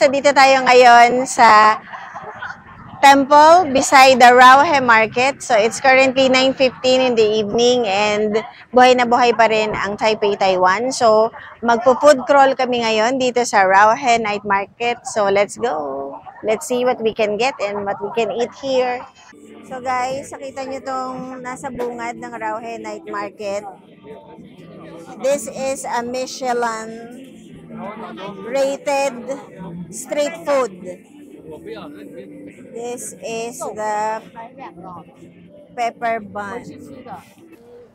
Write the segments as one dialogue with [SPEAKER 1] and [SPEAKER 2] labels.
[SPEAKER 1] So dito tayo ngayon sa temple beside the Rauhe Market. So it's currently 9:15 in the evening and buhay na buhay pa rin ang Taipei, Taiwan. So magpo-food crawl kami ngayon dito sa Rauhe Night Market. So let's go. Let's see what we can get and what we can eat here. So guys, nakita nyo tong nasa bungad ng Rauhe Night Market. This is a Michelin rated street food. This is the pepper bun.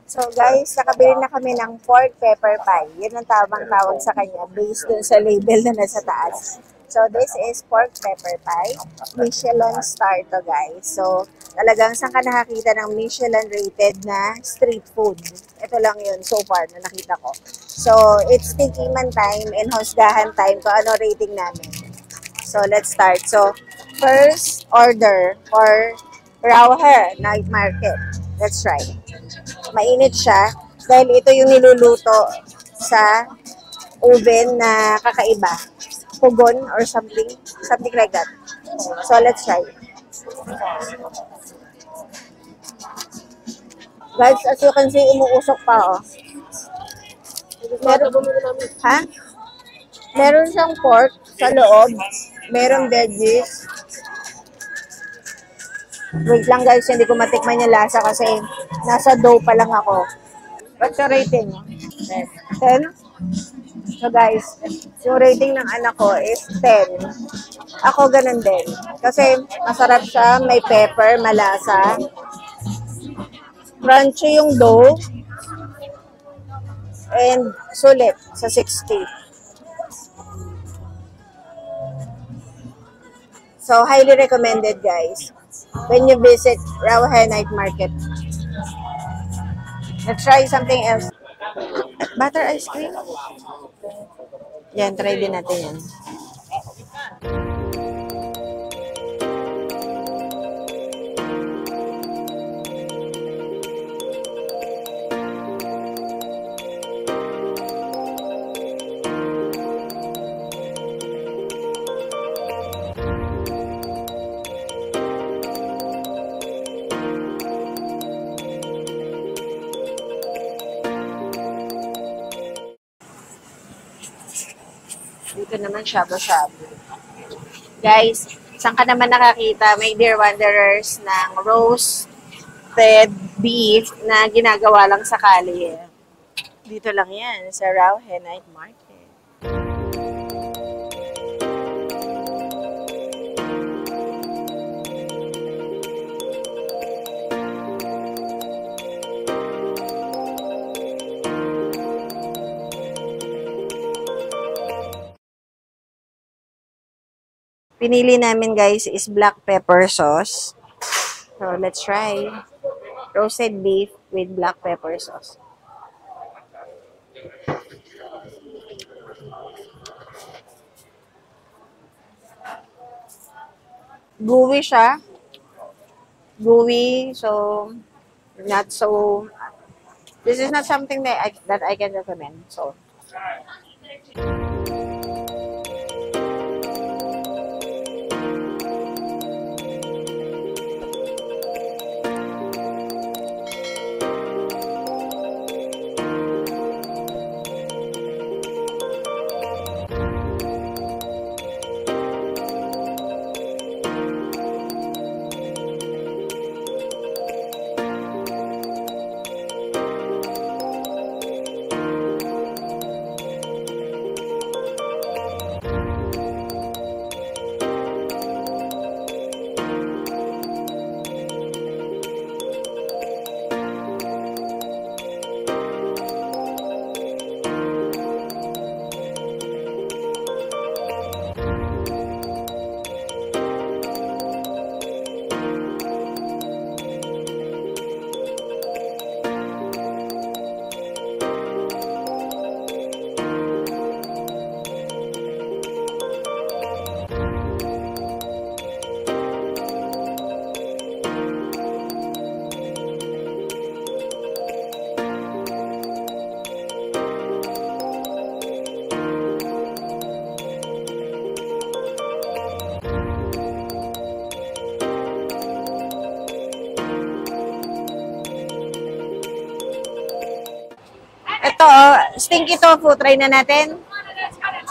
[SPEAKER 1] So guys, nakabili na kami ng pork pepper pie. Yun ang tamang tawag sa kanya based dun sa label na nasa taas. So this is pork pepper pie. Michelin star to guys. So talagang saan ka nakakita ng Michelin rated na street food? Ito lang yun so far na nakita ko. So it's tikiman time and husgahan time kung ano rating namin. So let's start. So first order for Rauhe Night Market. Let's try. Mainit siya dahil ito yung niluluto sa oven na kakaiba. Pugon or something like that. So let's try. Guys, as you can see, umuusok pa oh. Meron siyang pork sa loob. Meron veggies. Wait lang guys, hindi ko matikman yung lasa kasi nasa dough pa lang ako. What's your rating? 10? So guys, yung rating ng anak ko is 10. Ako ganun din. Kasi masarap siya, may pepper, malasa. Crunchy yung dough. And sulit sa 60. So highly recommended guys when you visit Rauhe Night Market. Let's try something else. Butter ice cream. Yan, try din natin yan. Dito naman shabu-shabu. Guys, saan ka naman nakakita? May Dear Wanderers ng roasted beef na ginagawa lang sa kalye. Dito lang yan, sa Rauhe Night Market. Pinili namin guys is black pepper sauce. So let's try roasted beef with black pepper sauce. Gooey siya. Gooey, so not so. This is not something that I can recommend. So. Stinky tofu, try na natin.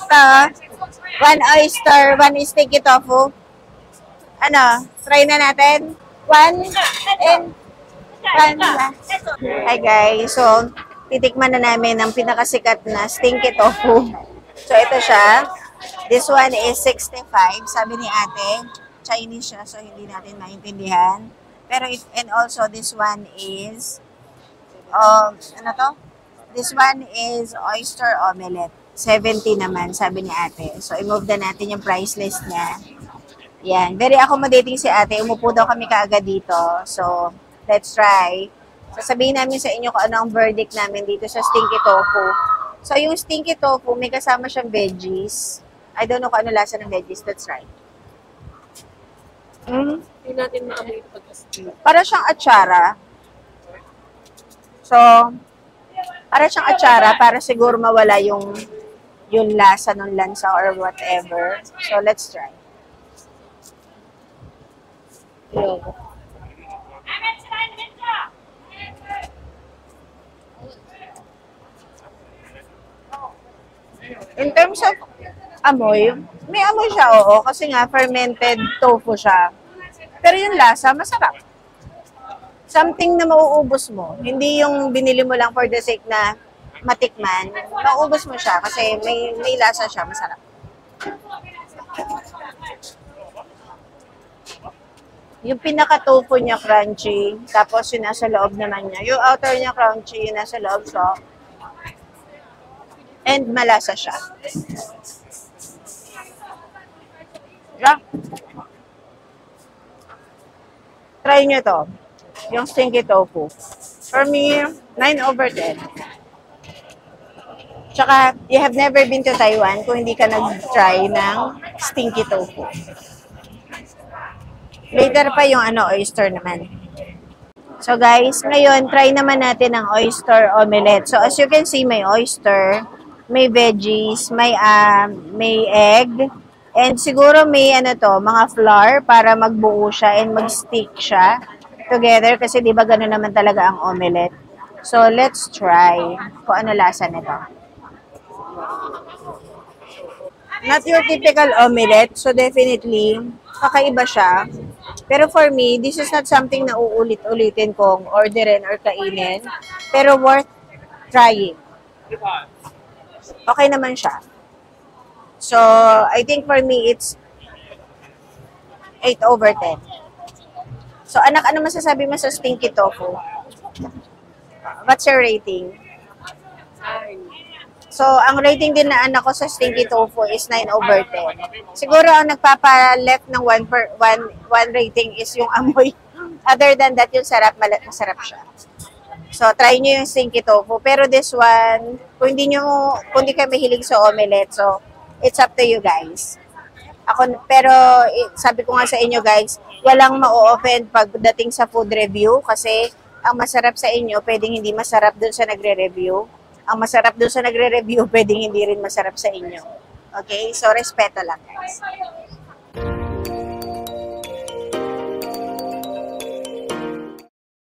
[SPEAKER 1] Ito, one oyster, one stinky tofu. Ano, try na natin. One and one last. Hi guys, so titikman na namin ang pinakasikat na stinky tofu. So ito siya. This one is 65. Sabi ni ate, Chinese siya, so hindi natin maintindihan. Pero and also this one is, ano to? This one is oyster omelette. 70 naman, sabi ni ate. So i-move na natin yung price list niya. Yan. Very accommodating si ate. Umupo daw kami kaagad dito. So, let's try. Sasabihin namin sa inyo kung ano ang verdict namin dito sa stinky tofu. So, yung stinky tofu, may kasama siyang veggies. I don't know kung ano lasa ng veggies. Let's try.
[SPEAKER 2] Hindi natin maamoy ito pagka-steam.
[SPEAKER 1] Para siyang atsara. So, para siyang atsara, para siguro mawala yung lasa ng lansa or whatever. So, let's try.
[SPEAKER 2] Ayoko.
[SPEAKER 1] In terms of amoy, may amoy siya, oo. Kasi nga, fermented tofu siya. Pero yung lasa, masarap. Something na mauubos mo. Hindi yung binili mo lang for the sake na matikman. Mauubos mo siya kasi may lasa siya, masarap. Yung pinaka-tofu niya crunchy, tapos yung nasa loob naman niya. Yung outer niya crunchy, yung nasa loob soft. And malasa siya. Yeah. Try nyo to. Yung stinky tofu. For me, 9/10. Tsaka, you have never been to Taiwan kung hindi ka nag-try ng stinky tofu. Later pa yung oyster naman. So guys, ngayon, try naman natin ang oyster omelette. So as you can see, may oyster, may veggies, may egg, and siguro may mga flour para magbuo siya and mag-stick siya together kasi di ba gano'n naman talaga ang omelette. So let's try kung ano lasa nito. Not your typical omelette, so definitely kakaiba siya. Pero for me, this is not something na uulit-ulitin kong orderin or kainin, pero worth trying. Okay naman siya. So, I think for me, it's 8/10. So, anak, ano masasabi mo sa stinky tofu? What's your rating? So, ang rating din na anak ko sa stinky tofu is 9/10. Siguro, ang nagpapa-left ng one rating is yung amoy. Other than that, yung sarap, masarap siya. So, try nyo yung stinky tofu. Pero this one, kung hindi kayo mahilig sa omelette, so, it's up to you guys. Pero, sabi ko nga sa inyo guys, walang ma-offend pagdating sa food review kasi ang masarap sa inyo, pwedeng hindi masarap dun sa nagre-review. Ang masarap dun sa nagre-review, pwedeng hindi rin masarap sa inyo. Okay? So, respeto lang guys.